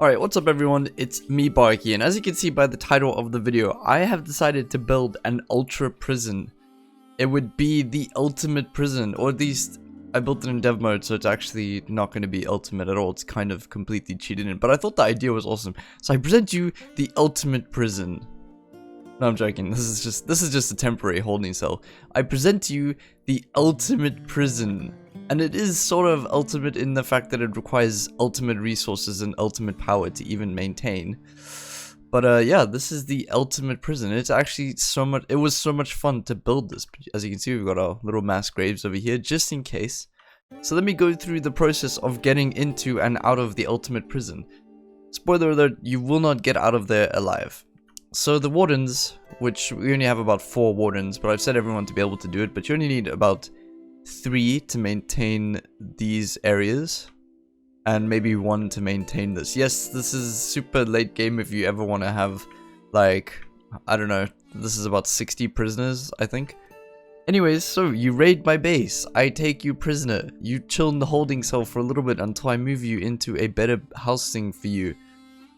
Alright, what's up everyone, it's me BaRKy, and as you can see by the title of the video, I have decided to build an ultra prison. It would be the ultimate prison, or at least I built it in dev mode, so it's actually not going to be ultimate at all. It's kind of completely cheated in, but I thought the idea was awesome. So I present you the ultimate prison. No, I'm joking. This is just a temporary holding cell. I present to you the ultimate prison. And it is sort of ultimate in the fact that it requires ultimate resources and ultimate power to even maintain. But yeah, this is the ultimate prison. It's actually it was so much fun to build this. As you can see, we've got our little mass graves over here just in case. So let me go through the process of getting into and out of the ultimate prison. Spoiler alert, you will not get out of there alive. So the wardens, which we only have about 4 wardens, but I've set everyone to be able to do it, but you only need about 3 to maintain these areas, and maybe 1 to maintain this. Yes, this is super late game if you ever want to have, like, I don't know, this is about 60 prisoners, I think. Anyways, so you raid my base, I take you prisoner, you chill in the holding cell for a little bit until I move you into a better housing for you.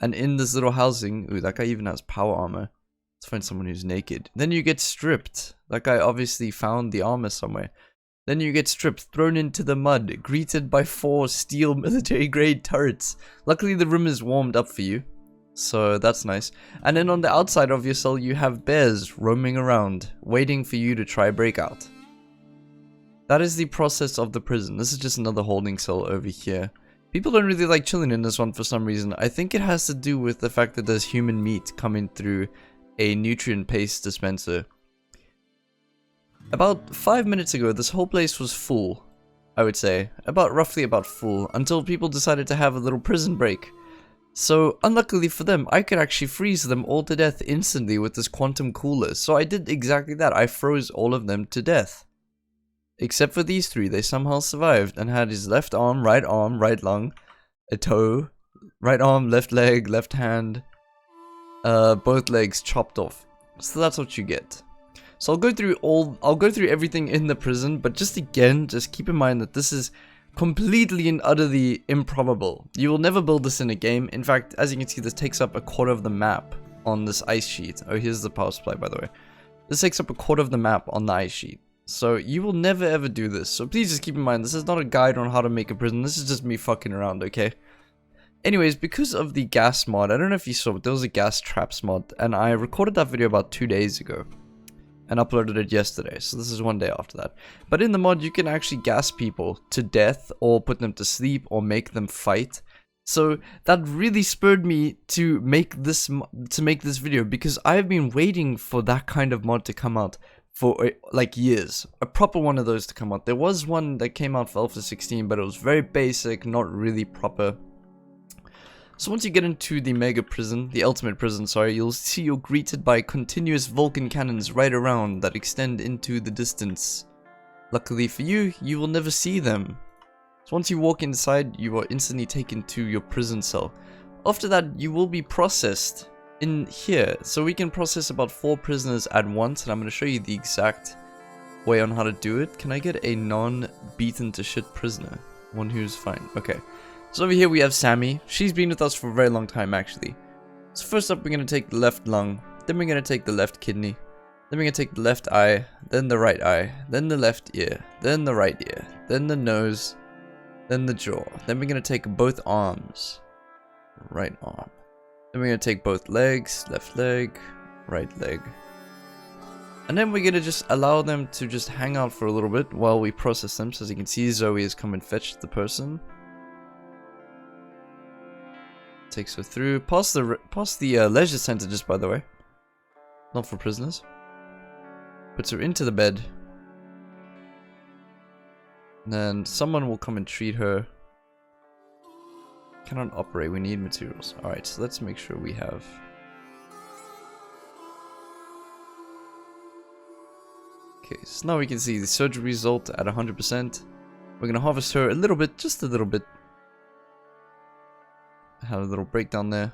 And in this little housing, ooh, that guy even has power armor. Let's find someone who's naked. Then you get stripped. That guy obviously found the armor somewhere. Then you get stripped, thrown into the mud, greeted by 4 steel military grade turrets. Luckily the room is warmed up for you, so that's nice. And then on the outside of your cell you have bears roaming around, waiting for you to try break out. That is the process of the prison. This is just another holding cell over here. People don't really like chilling in this one for some reason. I think it has to do with the fact that there's human meat coming through a nutrient paste dispenser. About 5 minutes ago, this whole place was full, I would say. Roughly about full, until people decided to have a little prison break. So, unluckily for them, I could actually freeze them all to death instantly with this quantum cooler. So I did exactly that. I froze all of them to death. Except for these 3, they somehow survived and had his left arm, right lung, a toe, right arm, left leg, left hand, both legs chopped off. So that's what you get. So I'll go through everything in the prison, but just keep in mind that this is completely and utterly improbable. You will never build this in a game. In fact, as you can see, this takes up a quarter of the map on this ice sheet. Oh, here's the power supply, by the way. This takes up a quarter of the map on the ice sheet. So you will never ever do this. So please just keep in mind, this is not a guide on how to make a prison. This is just me fucking around, okay? Anyways, because of the gas mod, I don't know if you saw, but there was a gas traps mod, and I recorded that video about 2 days ago and uploaded it yesterday. So this is 1 day after that. But in the mod, you can actually gas people to death or put them to sleep or make them fight. So that really spurred me to make this video, because I've been waiting for that kind of mod to come out for like years. A proper one of those to come out. There was one that came out for Alpha 16, but it was very basic, not really proper. So once you get into the mega prison, the ultimate prison, sorry, you'll see you're greeted by continuous Vulcan cannons right around that extend into the distance. Luckily for you, you will never see them. So once you walk inside, you are instantly taken to your prison cell. After that, you will be processed in here. So we can process about 4 prisoners at once, and I'm going to show you the exact way on how to do it. Can I get a non-beaten to shit prisoner? One who's fine. Okay. So over here we have Sammy. She's been with us for a very long time, actually. So first up, we're going to take the left lung. Then we're going to take the left kidney. Then we're going to take the left eye. Then the right eye. Then the left ear. Then the right ear. Then the nose. Then the jaw. Then we're going to take both arms. Right arm. Then we're going to take both legs. Left leg. Right leg. And then we're going to just allow them to just hang out for a little bit while we process them. So as you can see, Zoe has come and fetched the person. Takes her through. Past the leisure center, just by the way. Not for prisoners. Puts her into the bed. And then someone will come and treat her. Cannot operate, we need materials. Alright, so let's make sure we have... Okay, so now we can see the surgery result at 100%. We're gonna harvest her a little bit, just a little bit. Had a little breakdown there.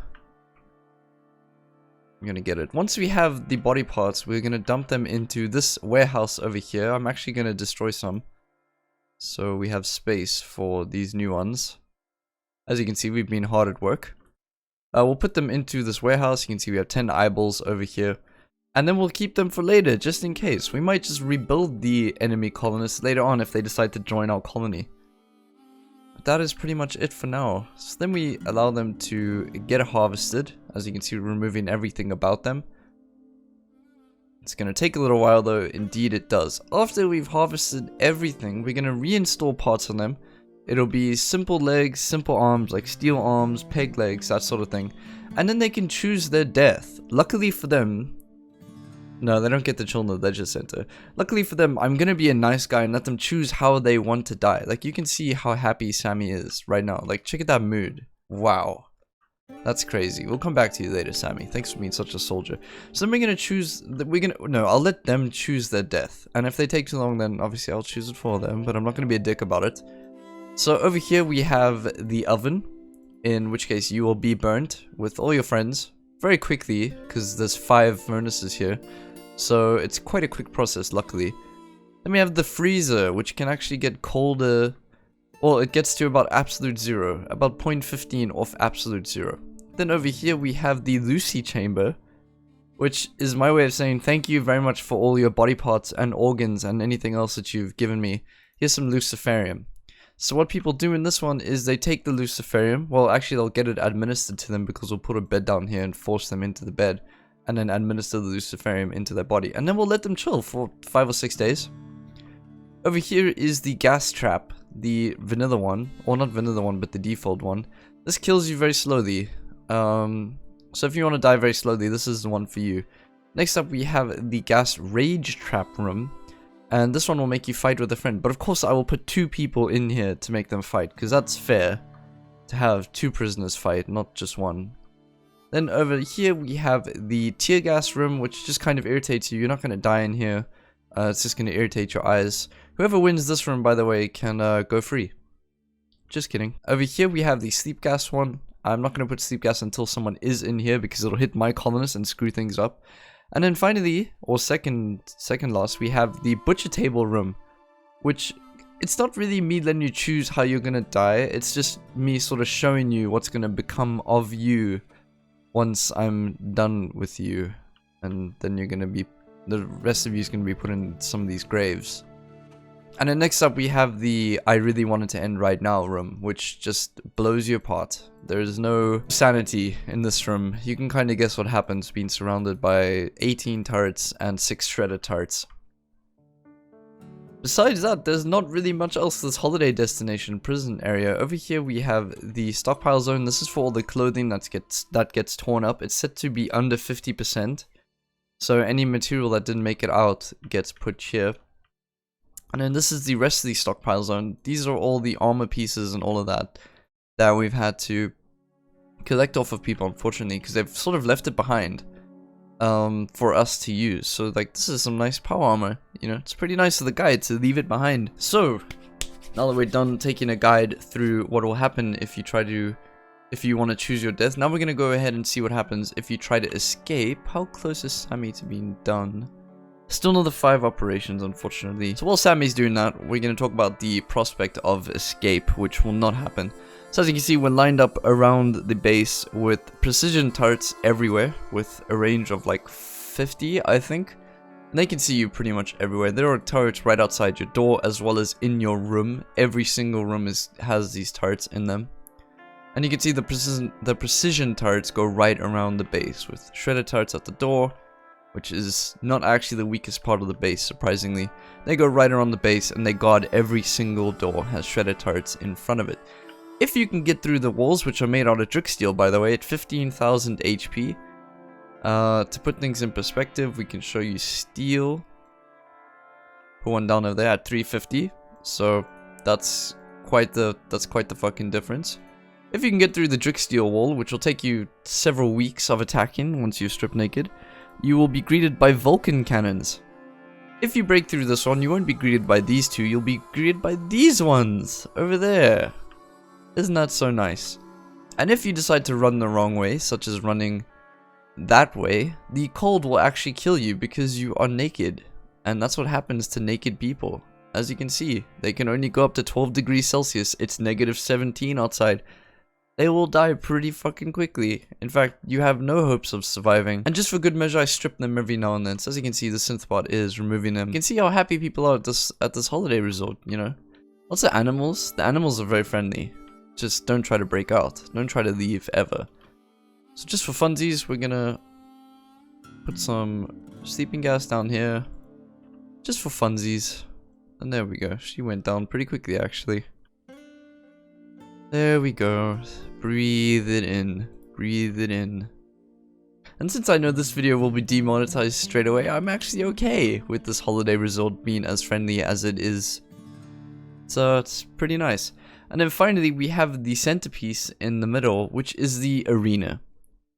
I'm gonna get it. Once we have the body parts, we're gonna dump them into this warehouse over here. I'm actually gonna destroy some, so we have space for these new ones. As you can see, we've been hard at work. We'll put them into this warehouse. You can see we have 10 eyeballs over here. And then we'll keep them for later, just in case. We might just rebuild the enemy colonists later on if they decide to join our colony. But that is pretty much it for now. So then we allow them to get harvested. As you can see, we're removing everything about them. It's going to take a little while though, indeed it does. After we've harvested everything, we're going to reinstall parts on them. It'll be simple legs, simple arms, like steel arms, peg legs, that sort of thing. And then they can choose their death. Luckily for them... No, they don't get the Children of the Leisure Center. Luckily for them, I'm going to be a nice guy and let them choose how they want to die. Like, you can see how happy Sammy is right now. Like, check out that mood. Wow. That's crazy. We'll come back to you later, Sammy. Thanks for being such a soldier. So then we're going to choose... No, I'll let them choose their death. And if they take too long, then obviously I'll choose it for them. But I'm not going to be a dick about it. So over here we have the oven. In which case you will be burnt with all your friends. Very quickly, because there's 5 furnaces here. So it's quite a quick process, luckily. Then we have the freezer, which can actually get colder. Well, it gets to about absolute 0. About 0.15 off absolute 0. Then over here we have the Lucy chamber, which is my way of saying thank you very much for all your body parts and organs and anything else that you've given me. Here's some luciferium. So what people do in this one is they take the luciferium. Well, actually they'll get it administered to them because we'll put a bed down here and force them into the bed. And then administer the luciferium into their body. And then we'll let them chill for 5 or 6 days. Over here is the gas trap. The vanilla one. Or not vanilla one, but the default one. This kills you very slowly. So if you want to die very slowly, this is the one for you. Next up we have the gas rage trap room. And this one will make you fight with a friend. But of course I will put 2 people in here to make them fight. Because that's fair. To have 2 prisoners fight, not just 1. Then over here we have the tear gas room, which just kind of irritates you. You're not going to die in here. It's just going to irritate your eyes. Whoever wins this room, by the way, can go free. Just kidding. Over here we have the sleep gas one. I'm not going to put sleep gas until someone is in here because it'll hit my colonists and screw things up. And then finally, or second last, we have the butcher table room, which it's not really me letting you choose how you're going to die. It's just me sort of showing you what's going to become of you once I'm done with you. And then you're going to be, the rest of you is going to be put in some of these graves. And then next up we have the I really wanted to end right now room, which just blows you apart. There is no sanity in this room. You can kind of guess what happens being surrounded by 18 turrets and 6 shredder turrets. Besides that, there's not really much else to this holiday destination prison area. Over here we have the stockpile zone. This is for all the clothing that gets torn up. It's set to be under 50%. So any material that didn't make it out gets put here. And then this is the rest of the stockpile zone. These are all the armor pieces and all of that we've had to collect off of people, unfortunately, because they've sort of left it behind for us to use. So like, this is some nice power armor, you know, it's pretty nice of the guide to leave it behind. So now that we're done taking a guide through what will happen if you want to choose your death, now we're going to go ahead and see what happens if you try to escape. How close is Sammy to being done? Still another 5 operations, unfortunately. So while Sammy's doing that, we're going to talk about the prospect of escape, which will not happen. So as you can see, we're lined up around the base with precision turrets everywhere, with a range of like 50, I think. And they can see you pretty much everywhere. There are turrets right outside your door, as well as in your room. Every single room has these turrets in them. And you can see the precision turrets go right around the base, with shredder turrets at the door, which is not actually the weakest part of the base, surprisingly. They go right around the base and they guard every single door, has shredder turrets in front of it. If you can get through the walls, which are made out of drick steel, by the way, at 15,000 HP. To put things in perspective, we can show you steel. Put one down over there at 350. So that's quite the fucking difference. If you can get through the drick steel wall, which will take you several weeks of attacking once you strip naked, you will be greeted by Vulcan cannons. If you break through this one, you won't be greeted by these 2, you'll be greeted by these ones over there. Isn't that so nice? And if you decide to run the wrong way, such as running that way, the cold will actually kill you because you are naked. And that's what happens to naked people. As you can see, they can only go up to 12 degrees Celsius. It's -17 outside. they will die pretty fucking quickly. In fact, you have no hopes of surviving. And just for good measure, I strip them every now and then. So as you can see, the synthbot is removing them. You can see how happy people are at this holiday resort, you know. Also animals. The animals are very friendly. Just don't try to break out. Don't try to leave ever. So just for funsies, we're gonna put some sleeping gas down here. Just for funsies. And there we go. She went down pretty quickly actually. There we go. Breathe it in. Breathe it in. And since I know this video will be demonetized straight away, I'm actually okay with this holiday resort being as friendly as it is. So it's pretty nice. And then finally we have the centerpiece in the middle, which is the arena.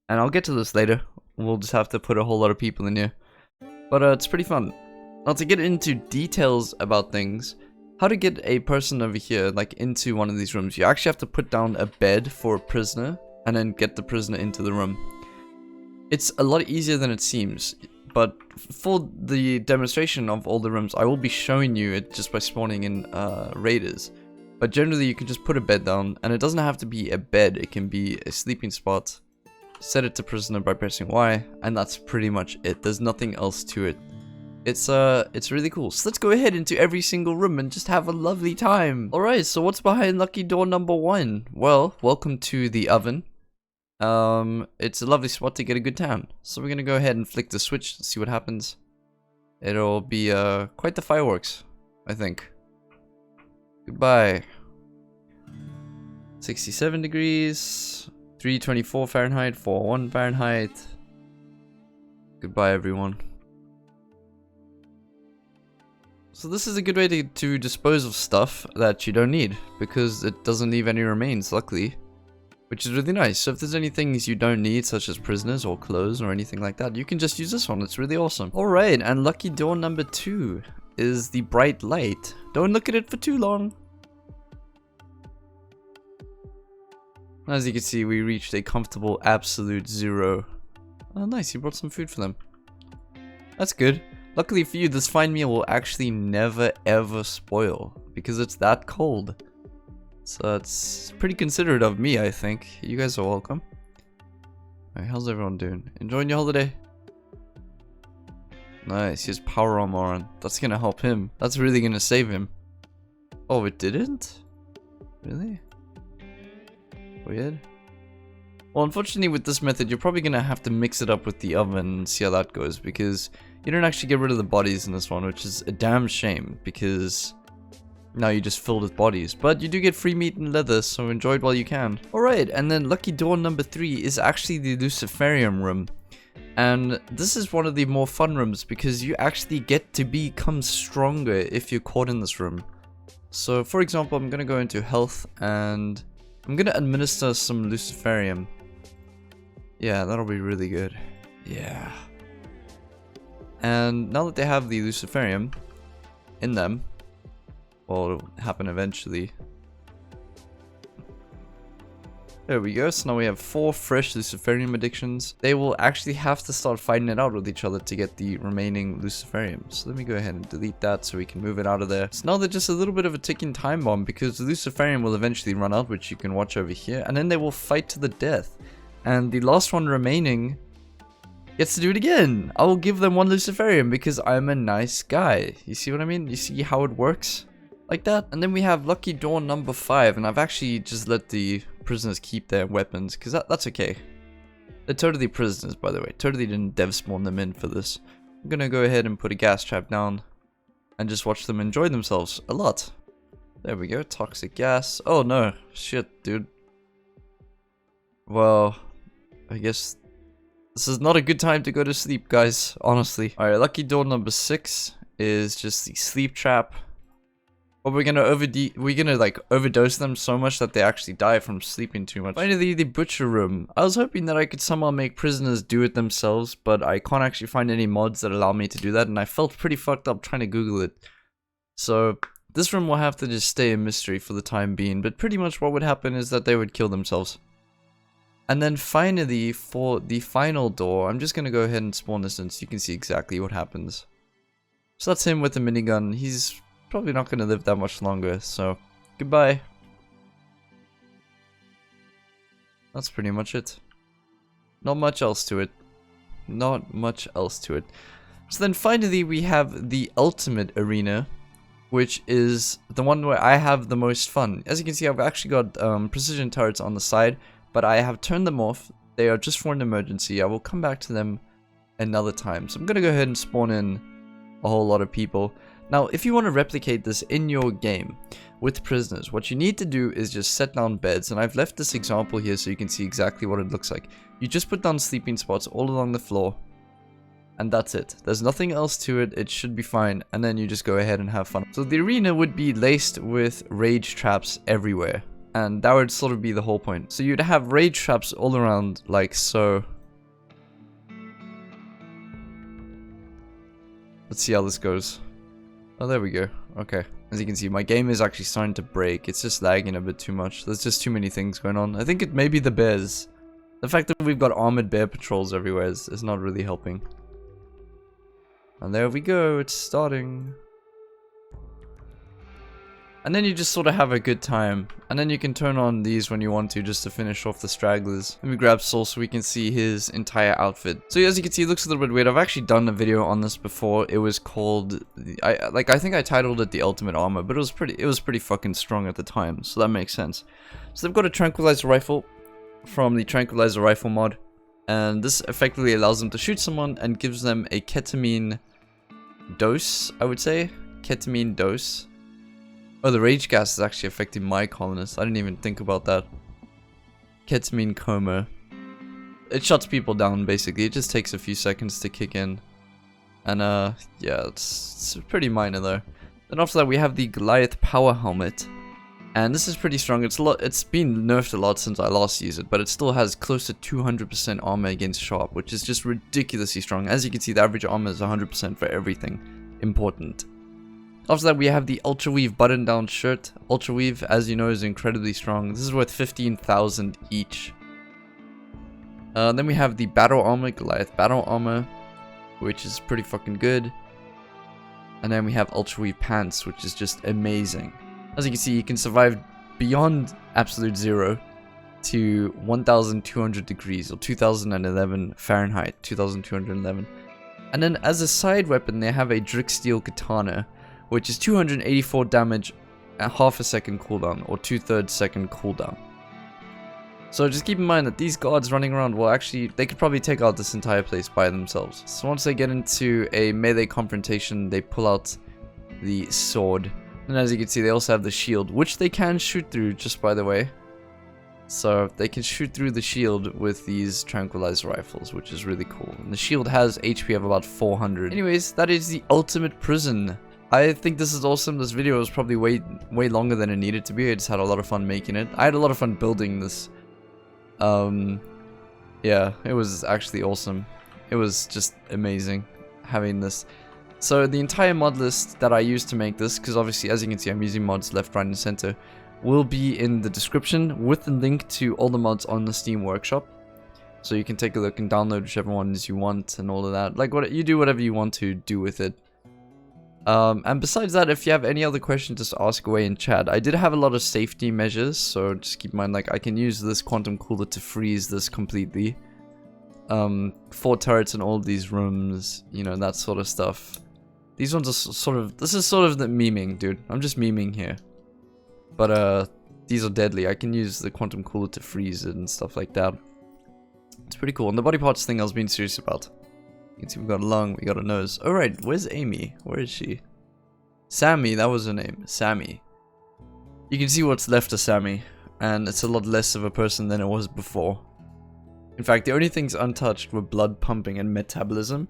And I'll get to this later. We'll just have to put a whole lot of people in here. But it's pretty fun. Now to get into details about things, how to get a person over here, like into one of these rooms, you actually have to put down a bed for a prisoner and then get the prisoner into the room. It's a lot easier than it seems, but for the demonstration of all the rooms, I will be showing you it just by spawning in raiders. But generally you can just put a bed down, and it doesn't have to be a bed, it can be a sleeping spot. Set it to prisoner by pressing Y, and that's pretty much it. There's nothing else to it. It's really cool. So let's go ahead into every single room and just have a lovely time. Alright, so what's behind lucky door number 1? Well, welcome to the oven. It's a lovely spot to get a good tan. So we're gonna go ahead and flick the switch and see what happens. It'll be quite the fireworks, I think. Goodbye. 67 degrees, 324 Fahrenheit, 401 Fahrenheit. Goodbye everyone. So this is a good way to dispose of stuff that you don't need, because it doesn't leave any remains, luckily. Which is really nice. So if there's any things you don't need, such as prisoners or clothes or anything like that, you can just use this one. It's really awesome. Alright, and lucky door number 2 is the bright light. Don't look at it for too long. As you can see, we reached a comfortable absolute 0. Oh nice, you brought some food for them. That's good. Luckily for you, this fine meal will actually never ever spoil, because it's that cold. So it's pretty considerate of me, I think. You guys are welcome. Alright, how's everyone doing? Enjoying your holiday? Nice, he has power armor on. That's gonna help him. That's really gonna save him. Oh, it didn't? Really? Weird. Well, unfortunately with this method, you're probably gonna have to mix it up with the oven and see how that goes, because you don't actually get rid of the bodies in this one, which is a damn shame, because now you just filled with bodies. But you do get free meat and leather, so enjoy it while you can. Alright, and then lucky door number 3 is actually the Luciferium room. And this is one of the more fun rooms, because you actually get to become stronger if you're caught in this room. So for example, I'm gonna go into health, and I'm gonna administer some Luciferium. Yeah, that'll be really good. Yeah. And now that they have the Luciferium in them, well, it'll happen eventually. There we go, so now we have 4 fresh Luciferium addictions. They will actually have to start fighting it out with each other to get the remaining Luciferium. So let me go ahead and delete that so we can move it out of there. So now they're just a little bit of a ticking time bomb, because the Luciferium will eventually run out, which you can watch over here, and then they will fight to the death. And the last one remaining gets to do it again. I will give them 1 Luciferium because I'm a nice guy. You see what I mean? You see how it works? Like that. And then we have lucky door number 5, and I've actually just let the prisoners keep their weapons, because that's okay. They're totally prisoners, by the way. Totally didn't dev spawn them in for this. I'm gonna go ahead and put a gas trap down and just watch them enjoy themselves a lot. There we go. Toxic gas. Oh no. Shit, dude. Well, I guess this is not a good time to go to sleep, guys, honestly. Alright, lucky door number 6 is just the sleep trap. But we're gonna like overdose them so much that they actually die from sleeping too much. Finally, the butcher room. I was hoping that I could somehow make prisoners do it themselves, but I can't actually find any mods that allow me to do that, and I felt pretty fucked up trying to Google it. So this room will have to just stay a mystery for the time being, but pretty much what would happen is that they would kill themselves. And then finally, for the final door, I'm just gonna go ahead and spawn this in so you can see exactly what happens. So that's him with the minigun. He's probably not gonna live that much longer, so goodbye. That's pretty much it. Not much else to it. Not much else to it. So then finally we have the ultimate arena, which is the one where I have the most fun. As you can see, I've actually got precision turrets on the side, but I have turned them off. They are just for an emergency. I will come back to them another time. So I'm going to go ahead and spawn in a whole lot of people. Now, if you want to replicate this in your game with prisoners, what you need to do is just set down beds. And I've left this example here so you can see exactly what it looks like. You just put down sleeping spots all along the floor. And that's it. There's nothing else to it. It should be fine. And then you just go ahead and have fun. So the arena would be laced with rage traps everywhere. And that would sort of be the whole point. So you'd have rage traps all around like so. Let's see how this goes. Oh, there we go. Okay. As you can see, my game is actually starting to break. It's just lagging a bit too much. There's just too many things going on. I think it may be the bears. The fact that we've got armored bear patrols everywhere is not really helping. And there we go, it's starting. And then you just sort of have a good time. And then you can turn on these when you want to, just to finish off the stragglers. Let me grab Soul so we can see his entire outfit. So as you can see, it looks a little bit weird. I've actually done a video on this before. It was called, I think I titled it the Ultimate Armor, but it was pretty fucking strong at the time, so that makes sense. So they've got a tranquilizer rifle from the tranquilizer rifle mod. And this effectively allows them to shoot someone and gives them a ketamine dose, I would say. Ketamine dose. Oh, the rage gas is actually affecting my colonists. I didn't even think about that. Ketamine coma. It shuts people down, basically. It just takes a few seconds to kick in. And, yeah, it's pretty minor, though. Then after that, we have the Goliath power helmet. And this is pretty strong. It's been nerfed a lot since I last used it, but it still has close to 200% armor against sharp, which is just ridiculously strong. As you can see, the average armor is 100% for everything important. After that, we have the Ultra Weave button-down shirt. Ultra Weave, as you know, is incredibly strong. This is worth 15,000 each. Then we have the Battle Armor, Goliath Battle Armor, which is pretty fucking good. And then we have Ultra Weave Pants, which is just amazing. As you can see, you can survive beyond absolute zero to 1,200 degrees, or 2011 Fahrenheit, 2211. And then as a side weapon, they have a Dricksteel katana, which is 284 damage at half a second cooldown, or 2/3 second cooldown. So just keep in mind that these guards running around will actually, they could probably take out this entire place by themselves. So once they get into a melee confrontation, they pull out the sword. And as you can see, they also have the shield, which they can shoot through, just by the way. So they can shoot through the shield with these tranquilizer rifles, which is really cool. And the shield has HP of about 400. Anyways, that is the Ultimate Prison. I think this is awesome. This video was probably way longer than it needed to be. I just had a lot of fun making it. I had a lot of fun building this. Yeah, it was actually awesome. It was just amazing having this. So the entire mod list that I used to make this, because obviously as you can see I'm using mods left, right and center, will be in the description with the link to all the mods on the Steam Workshop. So you can take a look and download whichever ones you want and all of that. Like, you do whatever you want to do with it. And besides that, if you have any other questions, just ask away in chat. I did have a lot of safety measures, so just keep in mind, like, I can use this quantum cooler to freeze this completely. 4 turrets in all of these rooms, you know, that sort of stuff. These ones are sort of, this is sort of the memeing, dude. I'm just memeing here. But, these are deadly. I can use the quantum cooler to freeze it and stuff like that. It's pretty cool. And the body parts thing I was being serious about. You can see we've got a lung, we got a nose. Alright, where's Amy? Where is she? Sammy, that was her name. Sammy. You can see what's left of Sammy. And it's a lot less of a person than it was before. In fact, the only things untouched were blood pumping and metabolism.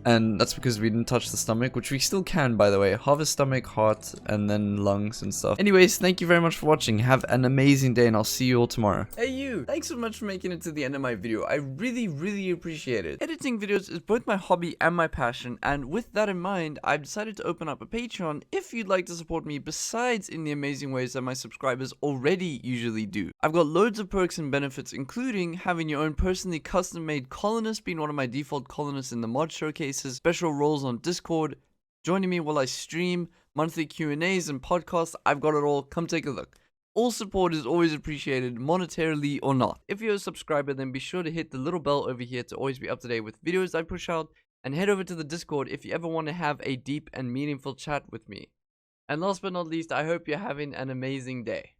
And that's because we didn't touch the stomach, which we still can, by the way. Harvest stomach, heart, and then lungs and stuff. Anyways, thank you very much for watching. Have an amazing day, and I'll see you all tomorrow. Hey you! Thanks so much for making it to the end of my video. I really appreciate it. Editing videos is both my hobby and my passion, and with that in mind, I've decided to open up a Patreon if you'd like to support me besides in the amazing ways that my subscribers already usually do. I've got loads of perks and benefits, including having your own personally custom-made colonist, being one of my default colonists in the mod showcase, special roles on Discord, joining me while I stream, monthly Q&As and podcasts. I've got it all. Come take a look. All support is always appreciated, monetarily or not. If you're a subscriber, then be sure to hit the little bell over here to always be up to date with videos I push out, and head over to the Discord if you ever want to have a deep and meaningful chat with me. And last but not least, I hope you're having an amazing day.